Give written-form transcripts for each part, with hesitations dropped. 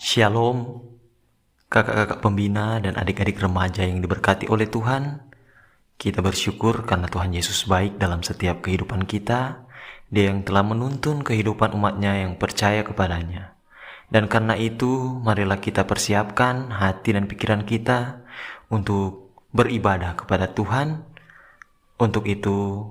Shalom, kakak-kakak pembina dan adik-adik remaja yang diberkati oleh Tuhan. Kita bersyukur karena Tuhan Yesus baik dalam setiap kehidupan kita. Dia yang telah menuntun kehidupan umatnya yang percaya kepadanya. Dan karena itu, marilah kita persiapkan hati dan pikiran kita untuk beribadah kepada Tuhan. Untuk itu,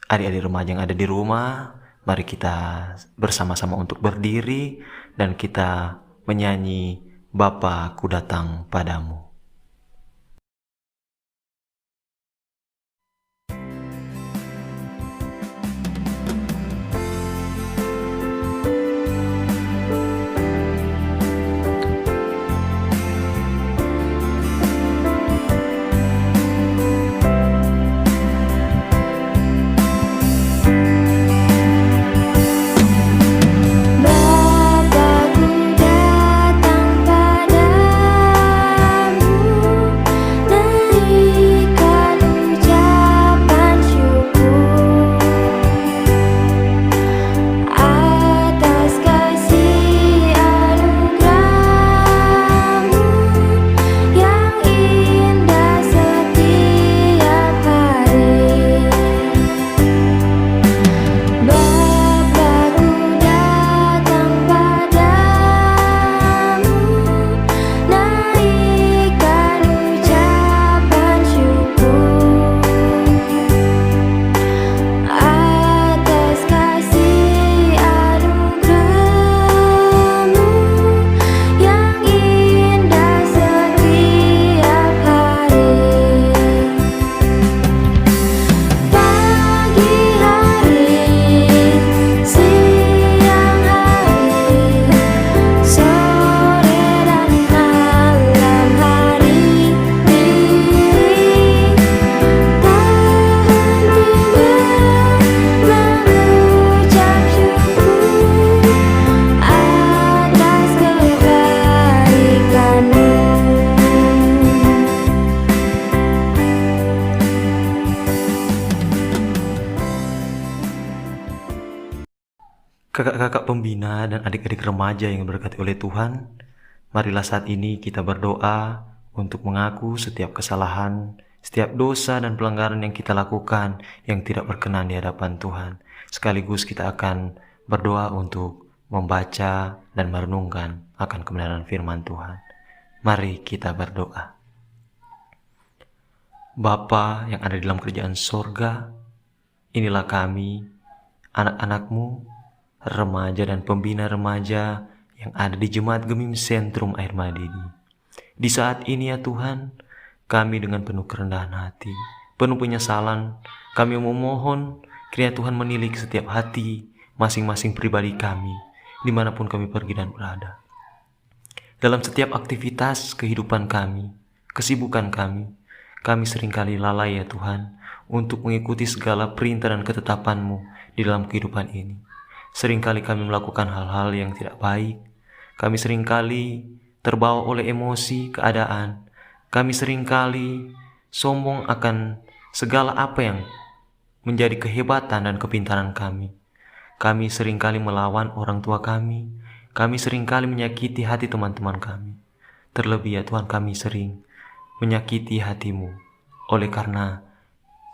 adik-adik remaja yang ada di rumah, mari kita bersama-sama untuk berdiri dan kita menyanyi Bapa, ku datang padamu. Kakak-kakak pembina dan adik-adik remaja yang diberkati oleh Tuhan, marilah saat ini kita berdoa untuk mengaku setiap kesalahan, setiap dosa dan pelanggaran yang kita lakukan yang tidak berkenan di hadapan Tuhan. Sekaligus kita akan berdoa untuk membaca dan merenungkan akan kebenaran firman Tuhan. Mari kita berdoa. Bapa yang ada di dalam kerajaan sorga, inilah kami, anak-anak-Mu, remaja dan pembina remaja yang ada di Jemaat Gemim Sentrum Air Madidi. Di saat ini ya Tuhan, kami dengan penuh kerendahan hati, penuh penyesalan, kami memohon kiranya Tuhan menilik setiap hati masing-masing pribadi kami, dimanapun kami pergi dan berada. Dalam setiap aktivitas kehidupan kami, kesibukan kami seringkali lalai ya Tuhan, untuk mengikuti segala perintah dan ketetapan-Mu di dalam kehidupan ini. Seringkali kami melakukan hal-hal yang tidak baik. Kami seringkali terbawa oleh emosi keadaan. Kami seringkali sombong akan segala apa yang menjadi kehebatan dan kepintaran kami. Kami seringkali melawan orang tua kami. Kami seringkali menyakiti hati teman-teman kami. Terlebih ya Tuhan, kami sering menyakiti hati-Mu oleh karena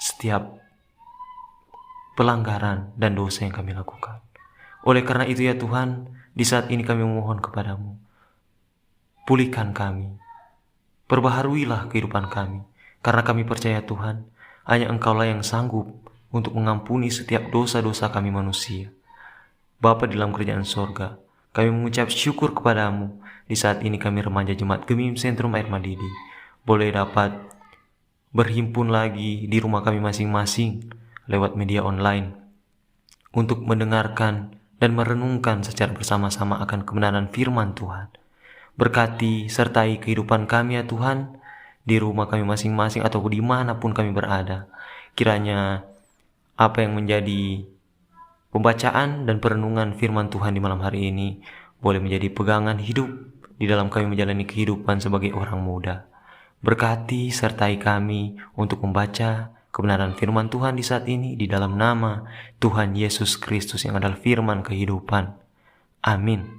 setiap pelanggaran dan dosa yang kami lakukan. Oleh karena itu ya Tuhan, di saat ini kami memohon kepadamu, pulihkan kami, perbaharuilah kehidupan kami, karena kami percaya Tuhan, hanya Engkaulah yang sanggup untuk mengampuni setiap dosa-dosa kami manusia. Bapa di dalam kerajaan sorga, kami mengucap syukur kepadamu, di saat ini kami remaja Jemaat Gemim Sentrum Air Madidi, boleh dapat berhimpun lagi di rumah kami masing-masing, lewat media online, untuk mendengarkan dan merenungkan secara bersama-sama akan kebenaran firman Tuhan. Berkati sertai kehidupan kami ya Tuhan, di rumah kami masing-masing atau dimanapun kami berada. Kiranya apa yang menjadi pembacaan dan perenungan firman Tuhan di malam hari ini boleh menjadi pegangan hidup di dalam kami menjalani kehidupan sebagai orang muda. Berkati sertai kami untuk membaca kebenaran firman Tuhan di saat ini di dalam nama Tuhan Yesus Kristus yang adalah firman kehidupan. Amin.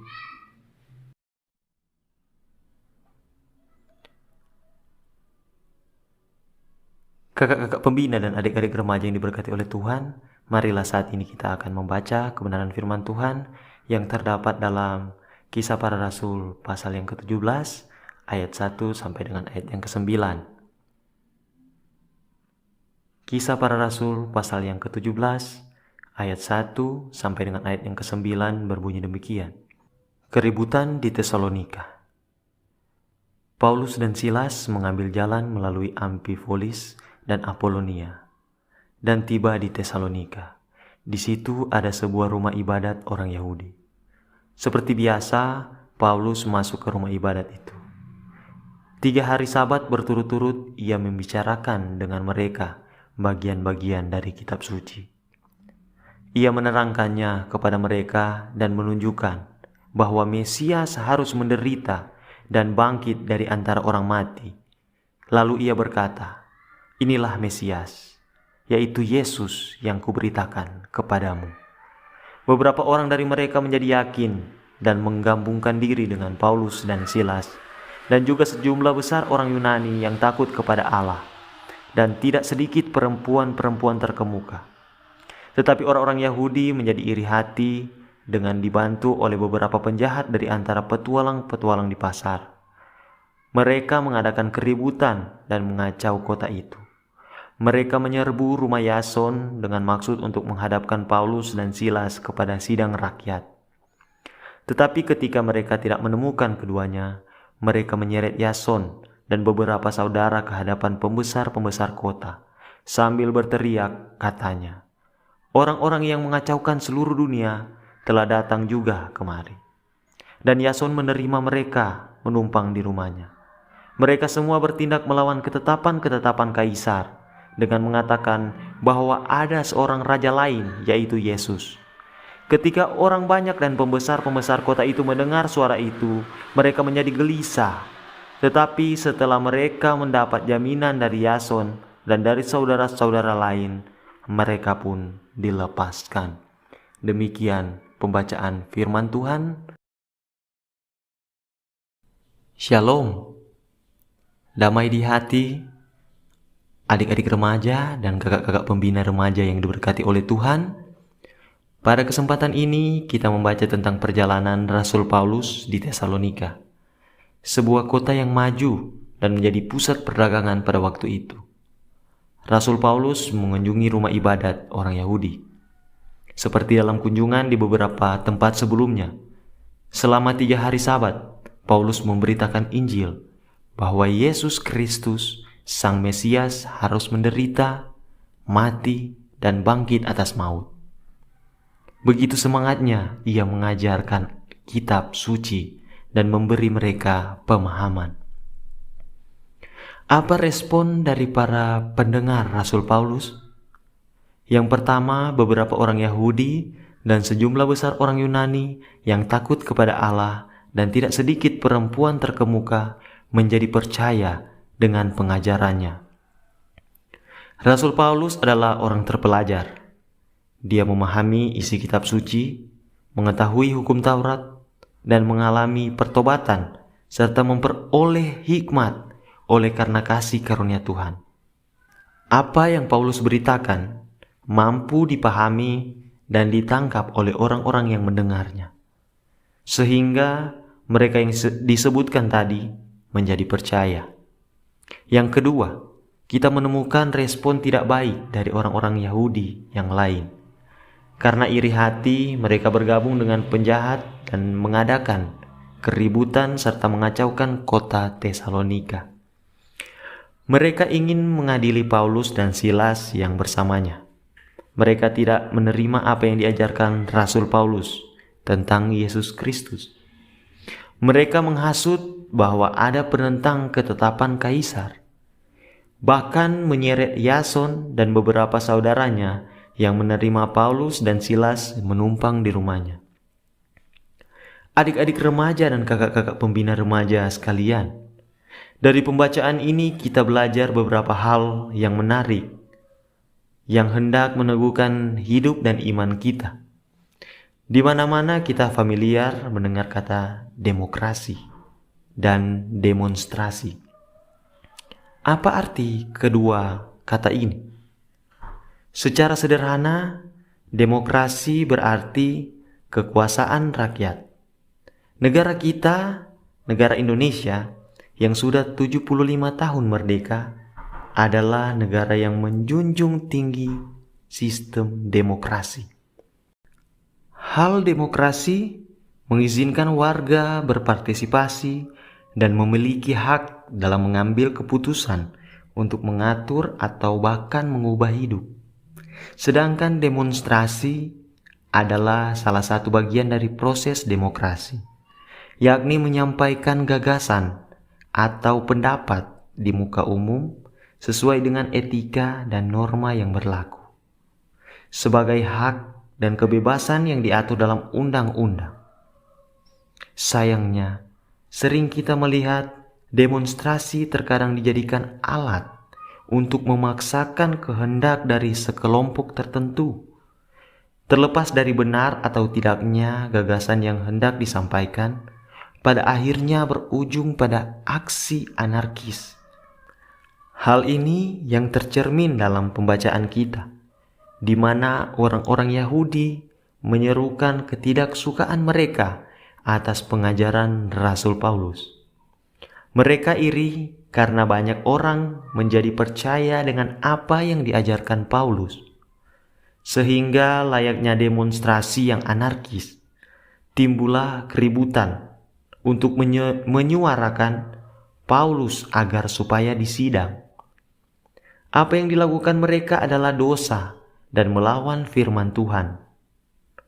Kakak-kakak pembina dan adik-adik remaja yang diberkati oleh Tuhan, marilah saat ini kita akan membaca kebenaran firman Tuhan yang terdapat dalam Kisah Para Rasul pasal yang ke-17 ayat 1 sampai dengan ayat yang ke-9. Kisah Para Rasul pasal yang ke-17 ayat 1 sampai dengan ayat yang ke-9 berbunyi demikian. Keributan di Tesalonika. Paulus dan Silas mengambil jalan melalui Amfipolis dan Apolonia, dan tiba di Tesalonika. Di situ ada sebuah rumah ibadat orang Yahudi. Seperti biasa, Paulus masuk ke rumah ibadat itu. 3 hari Sabat berturut-turut ia membicarakan dengan mereka bagian-bagian dari kitab suci. Ia menerangkannya kepada mereka dan menunjukkan bahwa Mesias harus menderita dan bangkit dari antara orang mati. Lalu ia berkata, "Inilah Mesias, yaitu Yesus yang kuberitakan kepadamu." Beberapa orang dari mereka menjadi yakin dan menggabungkan diri dengan Paulus dan Silas, dan juga sejumlah besar orang Yunani yang takut kepada Allah, dan tidak sedikit perempuan-perempuan terkemuka. Tetapi orang-orang Yahudi menjadi iri hati dengan dibantu oleh beberapa penjahat dari antara petualang-petualang di pasar. Mereka mengadakan keributan dan mengacau kota itu. Mereka menyerbu rumah Yason dengan maksud untuk menghadapkan Paulus dan Silas kepada sidang rakyat. Tetapi ketika mereka tidak menemukan keduanya, mereka menyeret Yason dan beberapa saudara ke hadapan pembesar-pembesar kota, sambil berteriak, katanya, "Orang-orang yang mengacaukan seluruh dunia telah datang juga kemari." Dan Yason menerima mereka menumpang di rumahnya. Mereka semua bertindak melawan ketetapan-ketetapan Kaisar, dengan mengatakan bahwa ada seorang raja lain, yaitu Yesus. Ketika orang banyak dan pembesar-pembesar kota itu mendengar suara itu, mereka menjadi gelisah. Tetapi setelah mereka mendapat jaminan dari Yason dan dari saudara-saudara lain, mereka pun dilepaskan. Demikian pembacaan firman Tuhan. Shalom. Damai di hati adik-adik remaja dan kakak-kakak pembina remaja yang diberkati oleh Tuhan. Pada kesempatan ini kita membaca tentang perjalanan Rasul Paulus di Tesalonika, sebuah kota yang maju dan menjadi pusat perdagangan pada waktu itu. Rasul Paulus mengunjungi rumah ibadat orang Yahudi. Seperti dalam kunjungan di beberapa tempat sebelumnya, selama 3 hari Sabat, Paulus memberitakan Injil bahwa Yesus Kristus Sang Mesias harus menderita, mati, dan bangkit atas maut. Begitu semangatnya ia mengajarkan kitab suci dan memberi mereka pemahaman. Apa respon dari para pendengar Rasul Paulus? Yang pertama, beberapa orang Yahudi dan sejumlah besar orang Yunani yang takut kepada Allah dan tidak sedikit perempuan terkemuka menjadi percaya dengan pengajarannya. Rasul Paulus adalah orang terpelajar. Dia memahami isi kitab suci, mengetahui hukum Taurat, dan mengalami pertobatan serta memperoleh hikmat oleh karena kasih karunia Tuhan. Apa yang Paulus beritakan mampu dipahami dan ditangkap oleh orang-orang yang mendengarnya, sehingga mereka yang disebutkan tadi menjadi percaya. Yang kedua, kita menemukan respon tidak baik dari orang-orang Yahudi yang lain. Karena iri hati, mereka bergabung dengan penjahat dan mengadakan keributan serta mengacaukan kota Tesalonika. Mereka ingin mengadili Paulus dan Silas yang bersamanya. Mereka tidak menerima apa yang diajarkan Rasul Paulus tentang Yesus Kristus. Mereka menghasut bahwa ada penentang ketetapan Kaisar, bahkan menyeret Yason dan beberapa saudaranya yang menerima Paulus dan Silas menumpang di rumahnya. Adik-adik remaja dan kakak-kakak pembina remaja sekalian, dari pembacaan ini kita belajar beberapa hal yang menarik yang hendak meneguhkan hidup dan iman kita. Di mana-mana kita familiar mendengar kata demokrasi dan demonstrasi. Apa arti kedua kata ini. Secara sederhana, demokrasi berarti kekuasaan rakyat. Negara kita, negara Indonesia yang sudah 75 tahun merdeka, adalah negara yang menjunjung tinggi sistem demokrasi. Hal demokrasi mengizinkan warga berpartisipasi dan memiliki hak dalam mengambil keputusan untuk mengatur atau bahkan mengubah hidup. Sedangkan demonstrasi adalah salah satu bagian dari proses demokrasi, yakni menyampaikan gagasan atau pendapat di muka umum sesuai dengan etika dan norma yang berlaku, sebagai hak dan kebebasan yang diatur dalam undang-undang. Sayangnya, sering kita melihat demonstrasi terkadang dijadikan alat untuk memaksakan kehendak dari sekelompok tertentu. Terlepas dari benar atau tidaknya gagasan yang hendak disampaikan, pada akhirnya berujung pada aksi anarkis. Hal ini yang tercermin dalam pembacaan kita, di mana orang-orang Yahudi menyerukan ketidaksukaan mereka atas pengajaran Rasul Paulus. Mereka iri karena banyak orang menjadi percaya dengan apa yang diajarkan Paulus, sehingga layaknya demonstrasi yang anarkis, timbullah keributan untuk menyuarakan Paulus agar supaya disidang. Apa yang dilakukan mereka adalah dosa dan melawan firman Tuhan.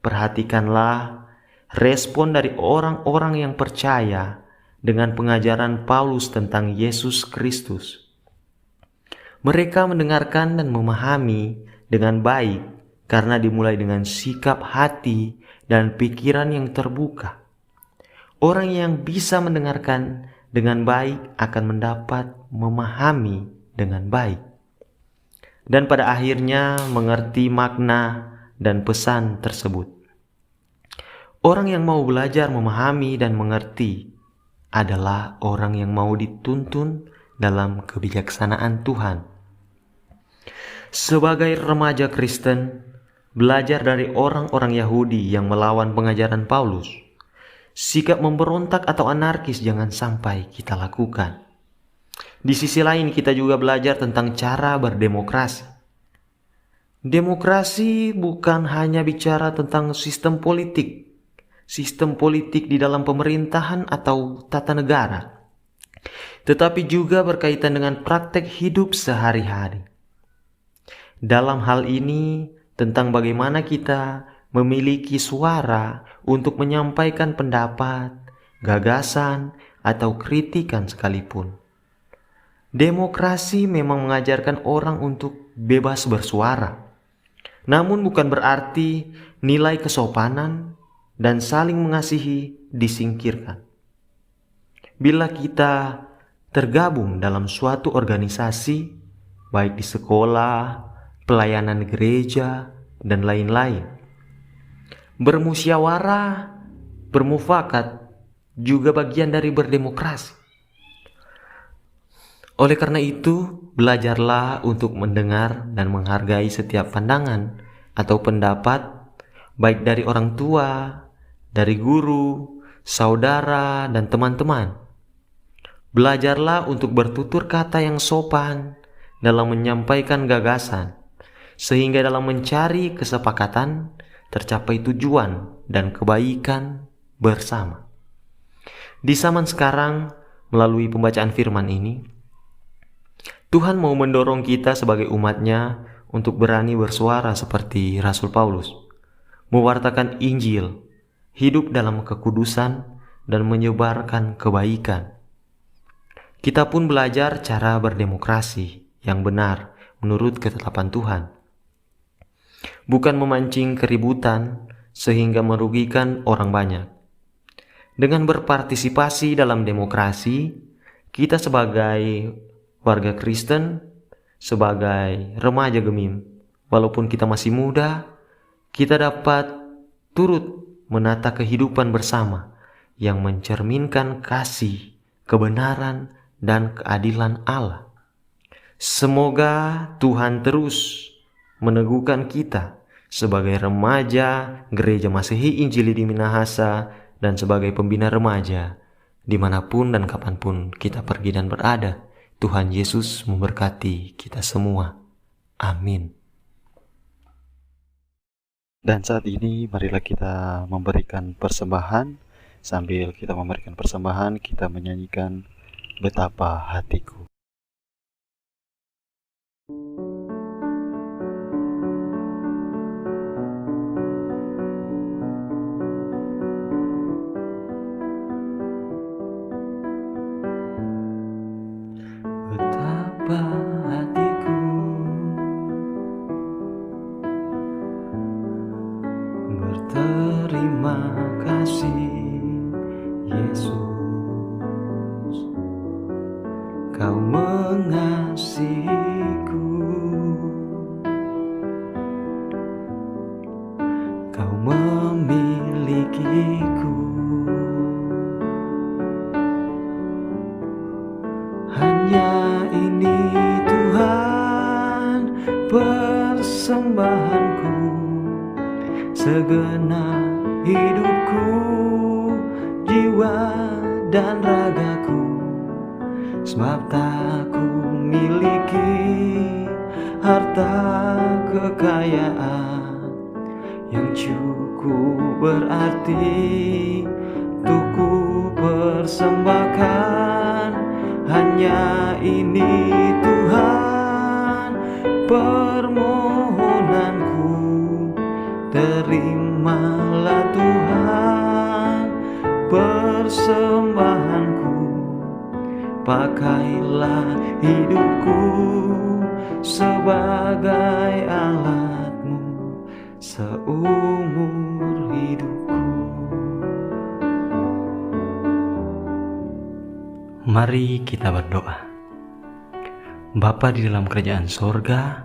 Perhatikanlah respon dari orang-orang yang percaya dengan pengajaran Paulus tentang Yesus Kristus. Mereka mendengarkan dan memahami dengan baik karena dimulai dengan sikap hati dan pikiran yang terbuka. Orang yang bisa mendengarkan dengan baik akan mendapat memahami dengan baik, dan pada akhirnya mengerti makna dan pesan tersebut. Orang yang mau belajar memahami dan mengerti adalah orang yang mau dituntun dalam kebijaksanaan Tuhan. Sebagai remaja Kristen, belajar dari orang-orang Yahudi yang melawan pengajaran Paulus, sikap memberontak atau anarkis jangan sampai kita lakukan. Di sisi lain kita juga belajar tentang cara berdemokrasi. Demokrasi bukan hanya bicara tentang sistem politik di dalam pemerintahan atau tata negara, tetapi juga berkaitan dengan praktek hidup sehari-hari. Dalam hal ini tentang bagaimana kita memiliki suara untuk menyampaikan pendapat, gagasan, atau kritikan sekalipun. Demokrasi memang mengajarkan orang untuk bebas bersuara, namun bukan berarti nilai kesopanan dan saling mengasihi disingkirkan. Bila kita tergabung dalam suatu organisasi, baik di sekolah, pelayanan gereja, dan lain-lain, bermusyawarah, bermufakat juga bagian dari berdemokrasi. Oleh karena itu, belajarlah untuk mendengar dan menghargai setiap pandangan atau pendapat, baik dari orang tua, dari guru, saudara, dan teman-teman. Belajarlah untuk bertutur kata yang sopan dalam menyampaikan gagasan, sehingga dalam mencari kesepakatan tercapai tujuan dan kebaikan bersama. Di zaman sekarang, melalui pembacaan firman ini, Tuhan mau mendorong kita sebagai umatnya untuk berani bersuara seperti Rasul Paulus, mewartakan Injil, hidup dalam kekudusan, dan menyebarkan kebaikan. Kita pun belajar cara berdemokrasi yang benar menurut ketetapan Tuhan, bukan memancing keributan sehingga merugikan orang banyak. Dengan berpartisipasi dalam demokrasi, kita sebagai warga Kristen, sebagai remaja Gemim, walaupun kita masih muda, kita dapat turut menata kehidupan bersama yang mencerminkan kasih, kebenaran, dan keadilan Allah. Semoga Tuhan terus meneguhkan kita sebagai remaja Gereja Masehi Injili di Minahasa dan sebagai pembina remaja dimanapun dan kapanpun kita pergi dan berada. Tuhan Yesus memberkati kita semua. Amin. Dan saat ini marilah kita memberikan persembahan. Sambil kita memberikan persembahan, kita menyanyikan Betapa Hatiku. Betapa hatiku berterima kasih, Yesus, Kau mengasihiku, Kau memilikiku. Hanya ini Tuhan persembahanku, segenap hidupku, jiwa dan ragaku, sebab tak ku miliki harta kekayaan yang cukup berarti untuk ku persembahkan. Hanya ini Tuhan permohonanku, terimalah Tuhan persembahanku, pakailah hidupku sebagai alat-Mu seumur hidupku. Mari kita berdoa. Bapa di dalam kerajaan sorga,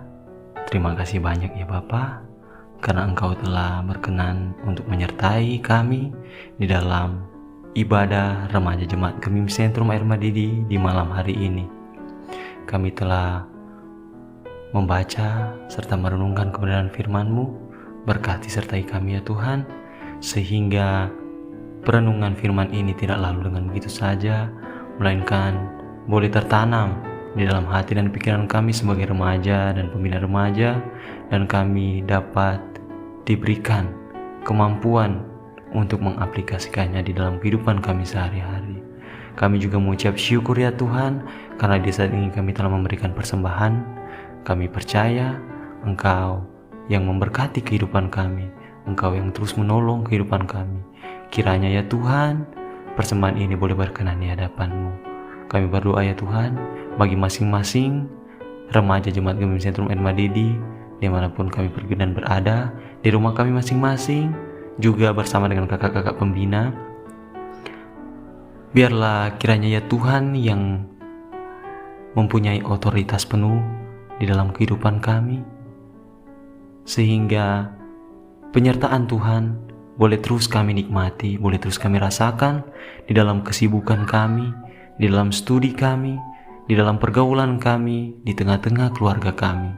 terima kasih banyak ya Bapa, karena Engkau telah berkenan untuk menyertai kami di dalam ibadah remaja Jemaat Gemim Sentrum Air Madidi di malam hari ini. Kami telah membaca serta merenungkan kebenaran firman-Mu. Berkati sertai kami ya Tuhan, sehingga perenungan firman ini tidak lalu dengan begitu saja, melainkan boleh tertanam di dalam hati dan pikiran kami sebagai remaja dan pembina remaja, dan kami dapat diberikan kemampuan untuk mengaplikasikannya di dalam kehidupan kami sehari-hari. Kami juga mengucap syukur ya Tuhan, karena di saat ini kami telah memberikan persembahan. Kami percaya Engkau yang memberkati kehidupan kami, Engkau yang terus menolong kehidupan kami. Kiranya ya Tuhan, persembahan ini boleh berkenan di hadapan-Mu. Kami berdoa ya Tuhan, bagi masing-masing remaja Jemaat Gemim Sentrum Air Madidi, dimanapun kami pergi dan berada, di rumah kami masing-masing, juga bersama dengan kakak-kakak pembina. Biarlah kiranya ya Tuhan yang mempunyai otoritas penuh di dalam kehidupan kami, sehingga penyertaan Tuhan boleh terus kami nikmati, boleh terus kami rasakan di dalam kesibukan kami, di dalam studi kami, di dalam pergaulan kami, di tengah-tengah keluarga kami.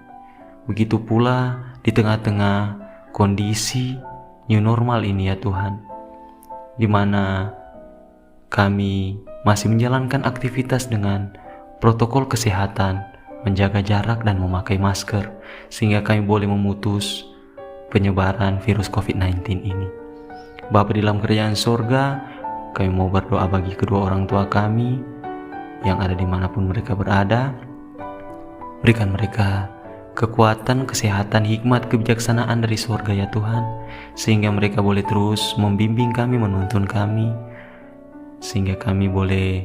Begitu pula di tengah-tengah kondisi new normal ini ya Tuhan, di mana kami masih menjalankan aktivitas dengan protokol kesehatan, menjaga jarak dan memakai masker, sehingga kami boleh memutus penyebaran virus COVID-19 ini. Bapa di dalam kerajaan sorga, kami mau berdoa bagi kedua orang tua kami yang ada dimanapun mereka berada. Berikan mereka kekuatan, kesehatan, hikmat, kebijaksanaan dari sorga ya Tuhan, sehingga mereka boleh terus membimbing kami, menuntun kami, sehingga kami boleh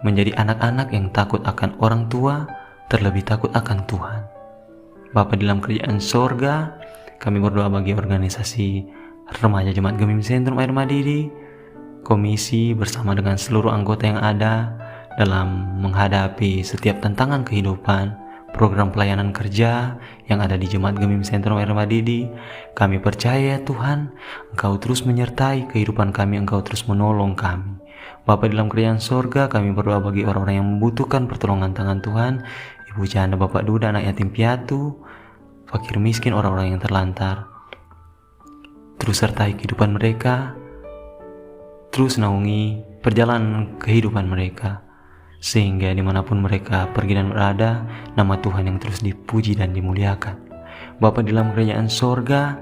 menjadi anak-anak yang takut akan orang tua, terlebih takut akan Tuhan. Bapa di dalam kerajaan sorga, kami berdoa bagi organisasi Remaja Jemaat Gemim Sentrum Air Madidi, komisi bersama dengan seluruh anggota yang ada dalam menghadapi setiap tantangan kehidupan, program pelayanan kerja yang ada di Jemaat Gemim Sentrum Air Madidi. Kami percaya Tuhan, Engkau terus menyertai kehidupan kami, Engkau terus menolong kami. Bapa di dalam kerajaan sorga, kami berdoa bagi orang-orang yang membutuhkan pertolongan tangan Tuhan, ibu janda, bapak duda, anak yatim piatu, fakir miskin, orang-orang yang terlantar. Terus sertai kehidupan mereka, terus naungi perjalanan kehidupan mereka, sehingga dimanapun mereka pergi dan berada, nama Tuhan yang terus dipuji dan dimuliakan. Bapa di dalam kerajaan sorga,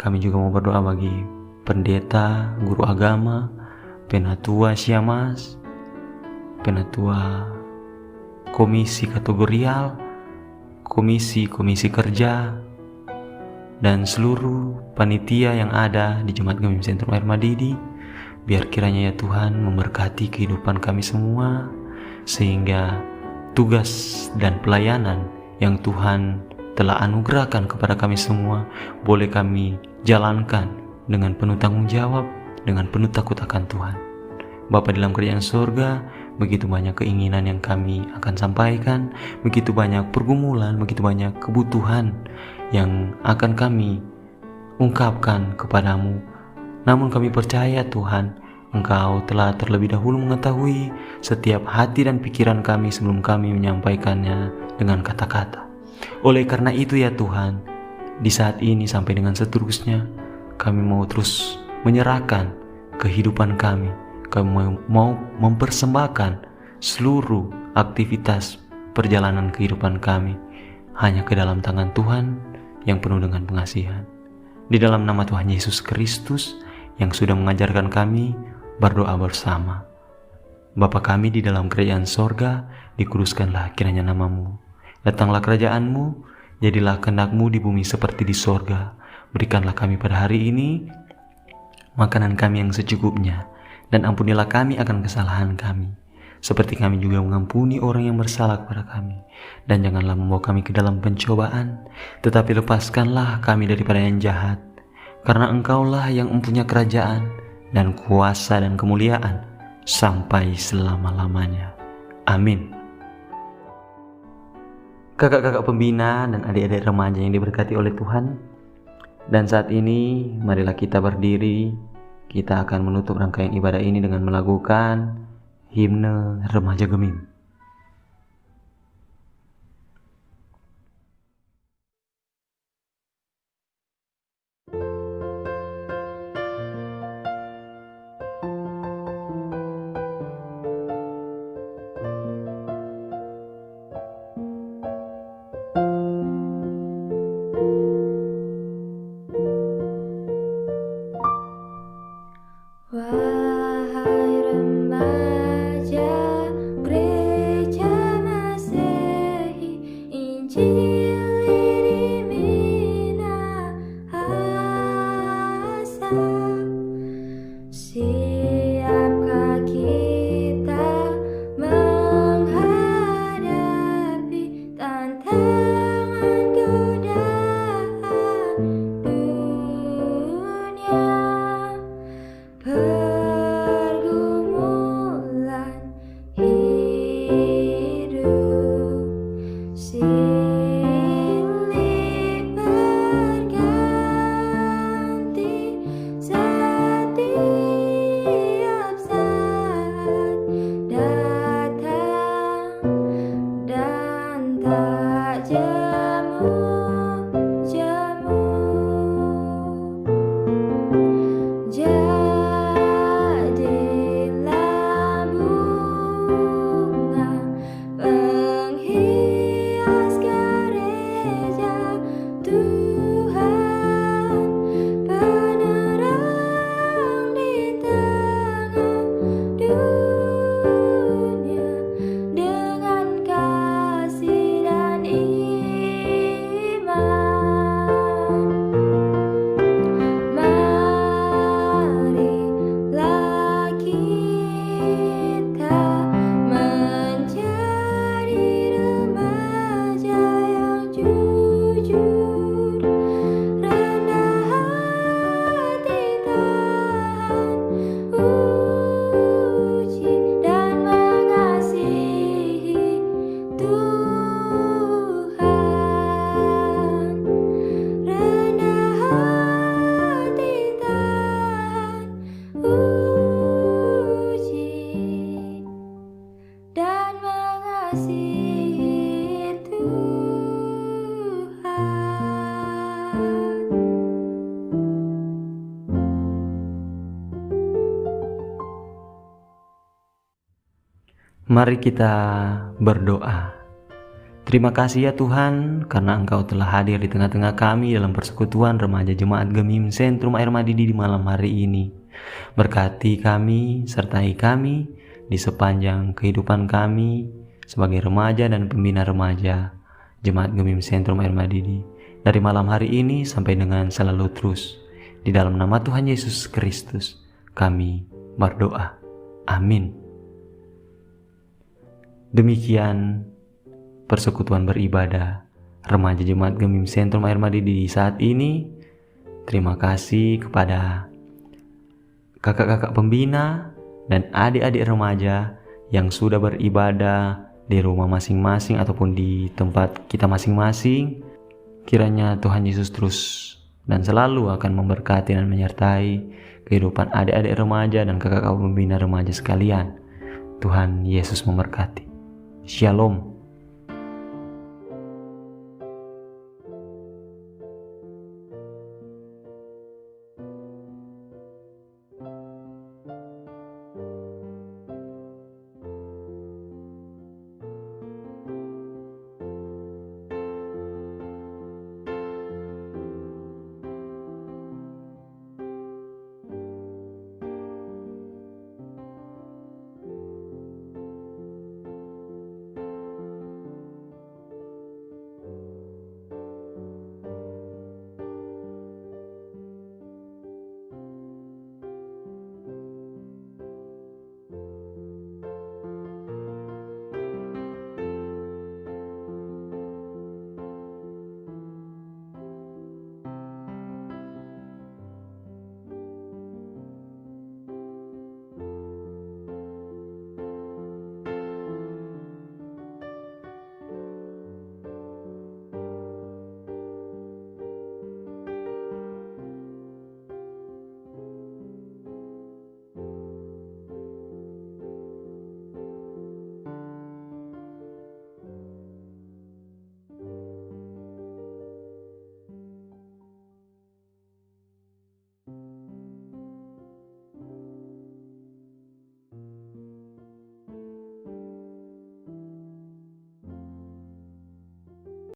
kami juga mau berdoa bagi pendeta, guru agama, penatua Syamas, penatua komisi kategorial, komisi kerja, dan seluruh panitia yang ada di Jemaat Gemim Sentrum Air Madidi. Biar kiranya ya Tuhan memberkati kehidupan kami semua, sehingga tugas dan pelayanan yang Tuhan telah anugerahkan kepada kami semua boleh kami jalankan dengan penuh tanggung jawab, dengan penuh takut akan Tuhan. Bapa di dalam kerajaan surga, begitu banyak keinginan yang kami akan sampaikan, begitu banyak pergumulan, begitu banyak kebutuhan yang akan kami ungkapkan kepadamu. Namun kami percaya Tuhan, Engkau telah terlebih dahulu mengetahui setiap hati dan pikiran kami sebelum kami menyampaikannya dengan kata-kata. Oleh karena itu ya Tuhan, di saat ini sampai dengan seterusnya, kami mau terus menyerahkan kehidupan kami. Kami mau mempersembahkan seluruh aktivitas perjalanan kehidupan kami hanya ke dalam tangan Tuhan yang penuh dengan pengasihan. Di dalam nama Tuhan Yesus Kristus yang sudah mengajarkan kami berdoa bersama. Bapa kami di dalam kerajaan sorga, dikuduskanlah kiranya namamu. Datanglah kerajaanmu, jadilah kehendak-Mu di bumi seperti di sorga. Berikanlah kami pada hari ini makanan kami yang secukupnya, dan ampunilah kami akan kesalahan kami, seperti kami juga mengampuni orang yang bersalah kepada kami. Dan janganlah membawa kami ke dalam pencobaan, tetapi lepaskanlah kami daripada yang jahat. Karena Engkaulah yang mempunyai kerajaan dan kuasa dan kemuliaan sampai selama-lamanya. Amin. Kakak-kakak pembina dan adik-adik remaja yang diberkati oleh Tuhan, dan saat ini marilah kita berdiri. Kita akan menutup rangkaian ibadah ini dengan melakukan himne Remaja Gemim. Wahai remaja gereja Mari kita berdoa. Terima kasih ya Tuhan, karena Engkau telah hadir di tengah-tengah kami dalam persekutuan remaja Jemaat Gemim Sentrum Air Madidi di malam hari ini. Berkati kami, sertai kami di sepanjang kehidupan kami sebagai remaja dan pembina remaja Jemaat Gemim Sentrum Air Madidi, dari malam hari ini sampai dengan selalu terus. Di dalam nama Tuhan Yesus Kristus kami berdoa. Amin. Demikian persekutuan beribadah remaja Jemaat Gemim Sentrum Air Madidi saat ini. Terima kasih kepada kakak-kakak pembina dan adik-adik remaja yang sudah beribadah di rumah masing-masing ataupun di tempat kita masing-masing. Kiranya Tuhan Yesus terus dan selalu akan memberkati dan menyertai kehidupan adik-adik remaja dan kakak-kakak pembina remaja sekalian. Tuhan Yesus memberkati. Shalom.